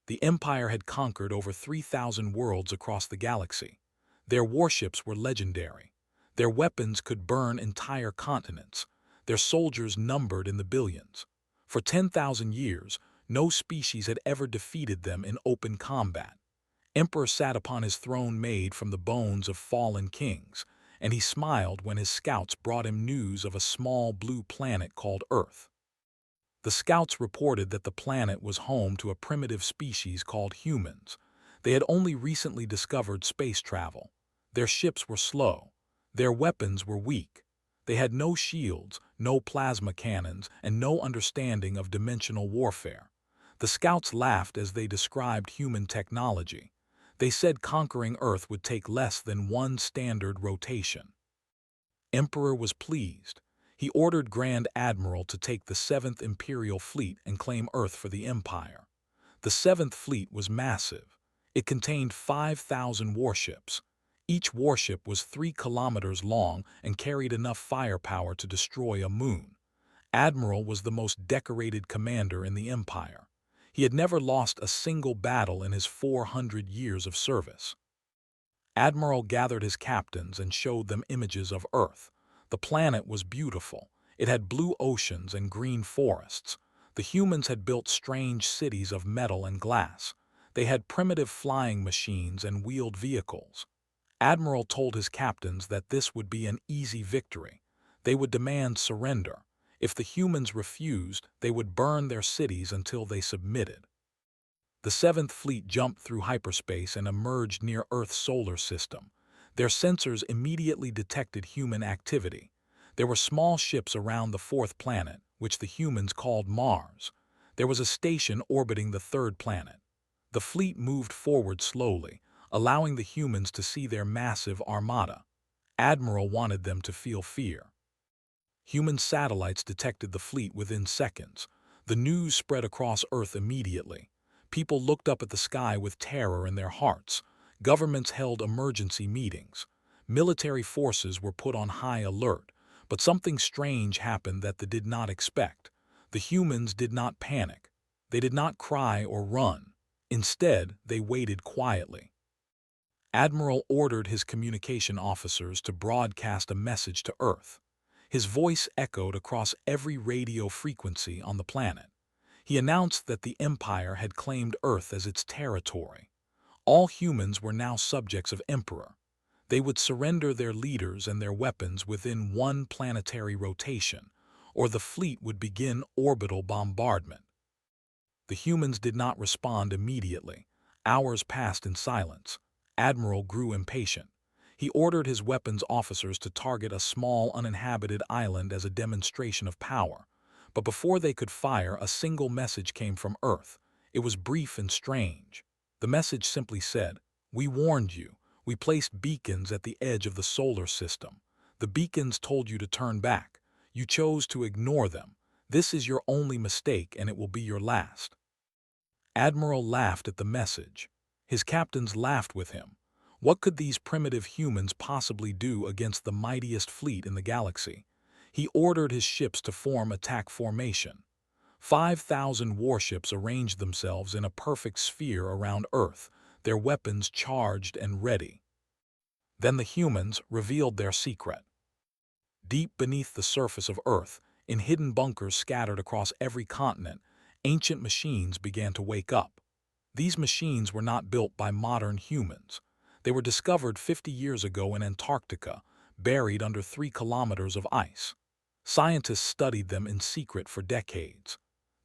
The Empire had conquered over 3,000 worlds across the galaxy. Their warships were legendary. Their weapons could burn entire continents. Their soldiers numbered in the billions. For 10,000 years, no species had ever defeated them in open combat. Emperor sat upon his throne made from the bones of fallen kings, and he smiled when his scouts brought him news of a small blue planet called Earth. The scouts reported that the planet was home to a primitive species called humans. They had only recently discovered space travel. Their ships were slow. Their weapons were weak. They had no shields, no plasma cannons, and no understanding of dimensional warfare. The scouts laughed as they described human technology. They said conquering Earth would take less than one standard rotation. Emperor was pleased. He ordered Grand Admiral to take the 7th Imperial Fleet and claim Earth for the Empire. The 7th Fleet was massive. It contained 5,000 warships. Each warship was 3 kilometers long and carried enough firepower to destroy a moon. Admiral was the most decorated commander in the Empire. He had never lost a single battle in his 400 years of service. Admiral gathered his captains and showed them images of Earth. The planet was beautiful. It had blue oceans and green forests. The humans had built strange cities of metal and glass. They had primitive flying machines and wheeled vehicles. Admiral told his captains that this would be an easy victory. They would demand surrender. If the humans refused, they would burn their cities until they submitted. The 7th Fleet jumped through hyperspace and emerged near Earth's solar system. Their sensors immediately detected human activity. There were small ships around the 4th planet, which the humans called Mars. There was a station orbiting the 3rd planet. The fleet moved forward slowly, allowing the humans to see their massive armada. Admiral wanted them to feel fear. Human satellites detected the fleet within seconds. The news spread across Earth immediately. People looked up at the sky with terror in their hearts. Governments held emergency meetings. Military forces were put on high alert, but something strange happened that they did not expect. The humans did not panic. They did not cry or run. Instead, they waited quietly. Admiral ordered his communication officers to broadcast a message to Earth. His voice echoed across every radio frequency on the planet. He announced that the Empire had claimed Earth as its territory. All humans were now subjects of Emperor. They would surrender their leaders and their weapons within one planetary rotation, or the fleet would begin orbital bombardment. The humans did not respond immediately. Hours passed in silence. Admiral grew impatient. He ordered his weapons officers to target a small uninhabited island as a demonstration of power. But before they could fire, a single message came from Earth. It was brief and strange. The message simply said, "We warned you. We placed beacons at the edge of the solar system. The beacons told you to turn back. You chose to ignore them. This is your only mistake, and it will be your last." Admiral laughed at the message. His captains laughed with him. What could these primitive humans possibly do against the mightiest fleet in the galaxy? He ordered his ships to form attack formation. 5,000 warships arranged themselves in a perfect sphere around Earth, their weapons charged and ready. Then the humans revealed their secret. Deep beneath the surface of Earth, in hidden bunkers scattered across every continent, ancient machines began to wake up. These machines were not built by modern humans. They were discovered 50 years ago in Antarctica, buried under 3 kilometers of ice. Scientists studied them in secret for decades.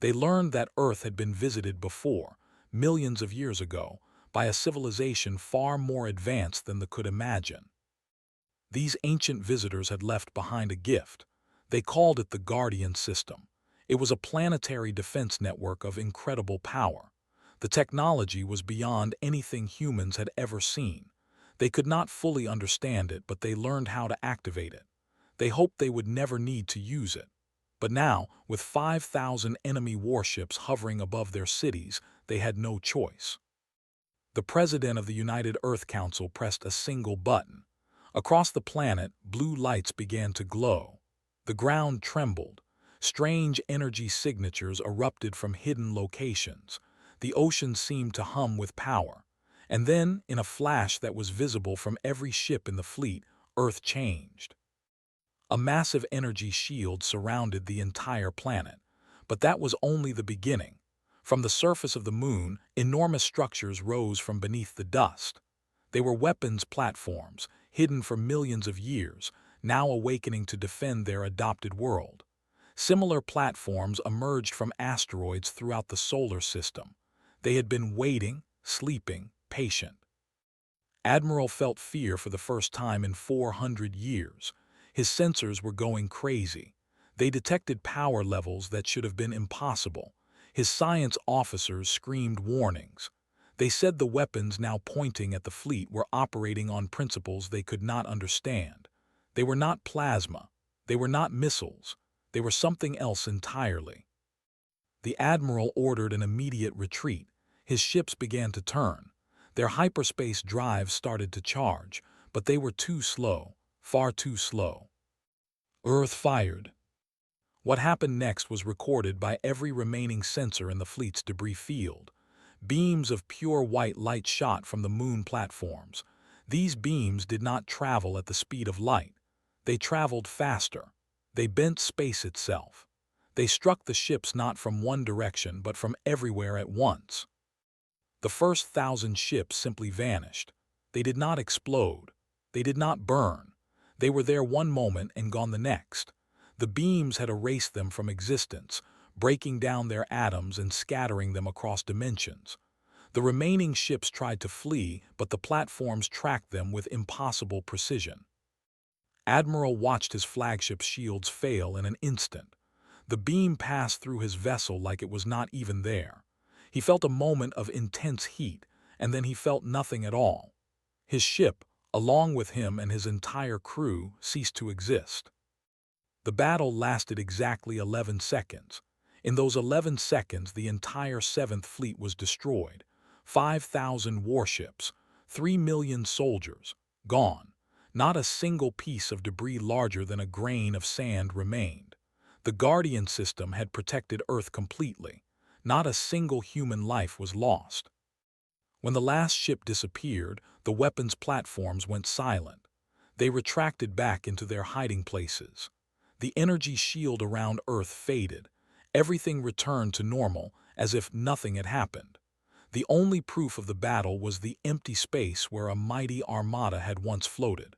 They learned that Earth had been visited before, millions of years ago, by a civilization far more advanced than they could imagine. These ancient visitors had left behind a gift. They called it the Guardian System. It was a planetary defense network of incredible power. The technology was beyond anything humans had ever seen. They could not fully understand it, but they learned how to activate it. They hoped they would never need to use it. But now, with 5,000 enemy warships hovering above their cities, they had no choice. The president of the United Earth Council pressed a single button. Across the planet, blue lights began to glow. The ground trembled. Strange energy signatures erupted from hidden locations. The ocean seemed to hum with power. And then, in a flash that was visible from every ship in the fleet, Earth changed. A massive energy shield surrounded the entire planet. But that was only the beginning. From the surface of the moon, enormous structures rose from beneath the dust. They were weapons platforms, hidden for millions of years, now awakening to defend their adopted world. Similar platforms emerged from asteroids throughout the solar system. They had been waiting, sleeping, patient. Admiral felt fear for the first time in 400 years. His sensors were going crazy. They detected power levels that should have been impossible. His science officers screamed warnings. They said the weapons now pointing at the fleet were operating on principles they could not understand. They were not plasma. They were not missiles. They were something else entirely. The admiral ordered an immediate retreat. His ships began to turn. Their hyperspace drives started to charge, but they were too slow, far too slow. Earth fired. What happened next was recorded by every remaining sensor in the fleet's debris field. Beams of pure white light shot from the moon platforms. These beams did not travel at the speed of light. They traveled faster. They bent space itself. They struck the ships not from one direction but from everywhere at once. The first 1,000 ships simply vanished. They did not explode. They did not burn. They were there one moment and gone the next. The beams had erased them from existence, breaking down their atoms and scattering them across dimensions. The remaining ships tried to flee, but the platforms tracked them with impossible precision. Admiral watched his flagship's shields fail in an instant. The beam passed through his vessel like it was not even there. He felt a moment of intense heat, and then he felt nothing at all. His ship, along with him and his entire crew, ceased to exist. The battle lasted exactly 11 seconds. In those 11 seconds, the entire 7th Fleet was destroyed. 5,000 warships, 3 million soldiers, gone. Not a single piece of debris larger than a grain of sand remained. The Guardian system had protected Earth completely. Not a single human life was lost. When the last ship disappeared, the weapons platforms went silent. They retracted back into their hiding places. The energy shield around Earth faded. Everything returned to normal, as if nothing had happened. The only proof of the battle was the empty space where a mighty armada had once floated.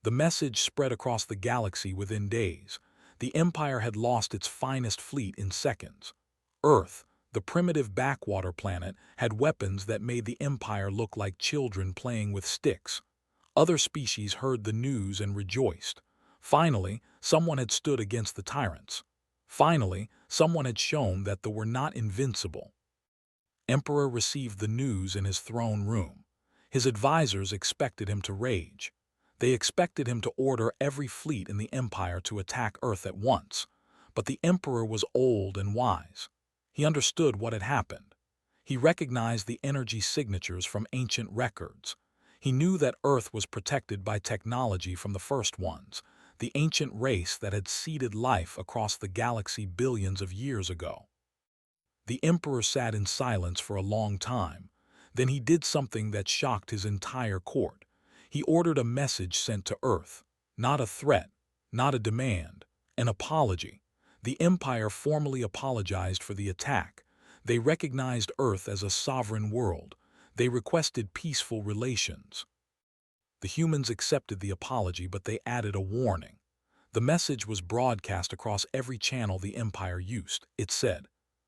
The message spread across the galaxy within days. The Empire had lost its finest fleet in seconds. Earth, the primitive backwater planet, had weapons that made the Empire look like children playing with sticks. Other species heard the news and rejoiced. Finally, someone had stood against the tyrants. Finally, someone had shown that they were not invincible. Emperor received the news in his throne room. His advisors expected him to rage. They expected him to order every fleet in the Empire to attack Earth at once. But the Emperor was old and wise. He understood what had happened. He recognized the energy signatures from ancient records. He knew that Earth was protected by technology from the first ones, the ancient race that had seeded life across the galaxy billions of years ago. The Emperor sat in silence for a long time. Then he did something that shocked his entire court. He ordered a message sent to Earth. Not a threat, not a demand, an apology. The Empire formally apologized for the attack. They recognized Earth as a sovereign world. They requested peaceful relations. The humans accepted the apology, but they added a warning. The message was broadcast across every channel the Empire used. It said,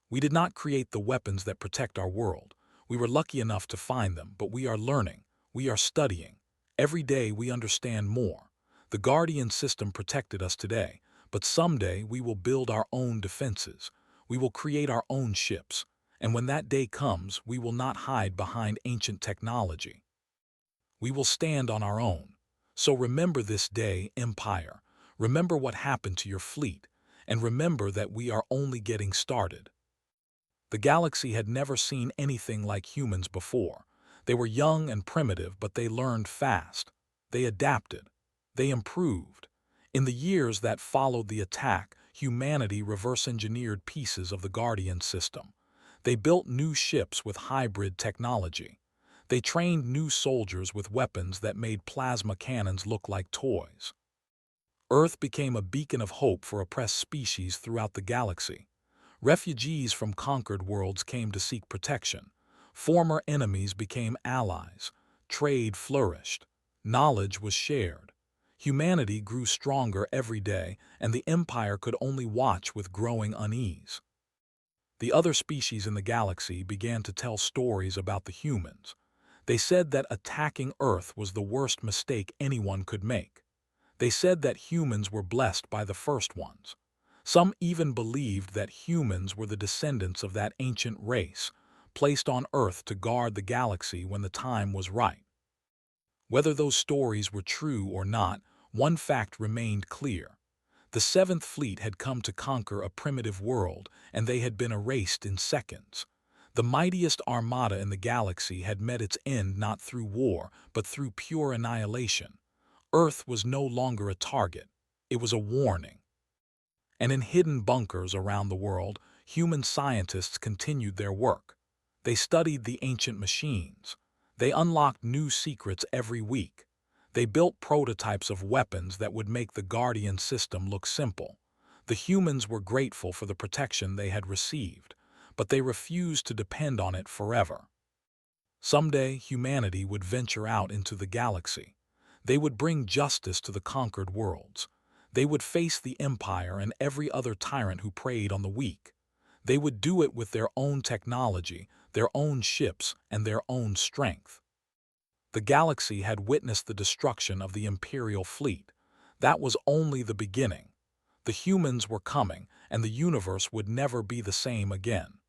"We did not create the weapons that protect our world. We were lucky enough to find them, but we are learning. We are studying. Every day we understand more. The Guardian system protected us today, but someday we will build our own defenses. We will create our own ships. And when that day comes, we will not hide behind ancient technology. We will stand on our own. So remember this day, Empire. Remember what happened to your fleet, and remember that we are only getting started." The galaxy had never seen anything like humans before. They were young and primitive, but they learned fast. They adapted. They improved. In the years that followed the attack, humanity reverse-engineered pieces of the Guardian system. They built new ships with hybrid technology. They trained new soldiers with weapons that made plasma cannons look like toys. Earth became a beacon of hope for oppressed species throughout the galaxy. Refugees from conquered worlds came to seek protection. Former enemies became allies. Trade flourished. Knowledge was shared. Humanity grew stronger every day, and the Empire could only watch with growing unease. The other species in the galaxy began to tell stories about the humans. They said that attacking Earth was the worst mistake anyone could make. They said that humans were blessed by the first ones. Some even believed that humans were the descendants of that ancient race, placed on Earth to guard the galaxy when the time was right. Whether those stories were true or not, one fact remained clear. The Seventh Fleet had come to conquer a primitive world, and they had been erased in seconds. The mightiest armada in the galaxy had met its end not through war, but through pure annihilation. Earth was no longer a target. It was a warning. And in hidden bunkers around the world, human scientists continued their work. They studied the ancient machines. They unlocked new secrets every week. They built prototypes of weapons that would make the Guardian system look simple. The humans were grateful for the protection they had received, but they refused to depend on it forever. Someday, humanity would venture out into the galaxy. They would bring justice to the conquered worlds. They would face the Empire and every other tyrant who preyed on the weak. They would do it with their own technology, their own ships, and their own strength. The galaxy had witnessed the destruction of the Imperial fleet. That was only the beginning. The humans were coming, and the universe would never be the same again.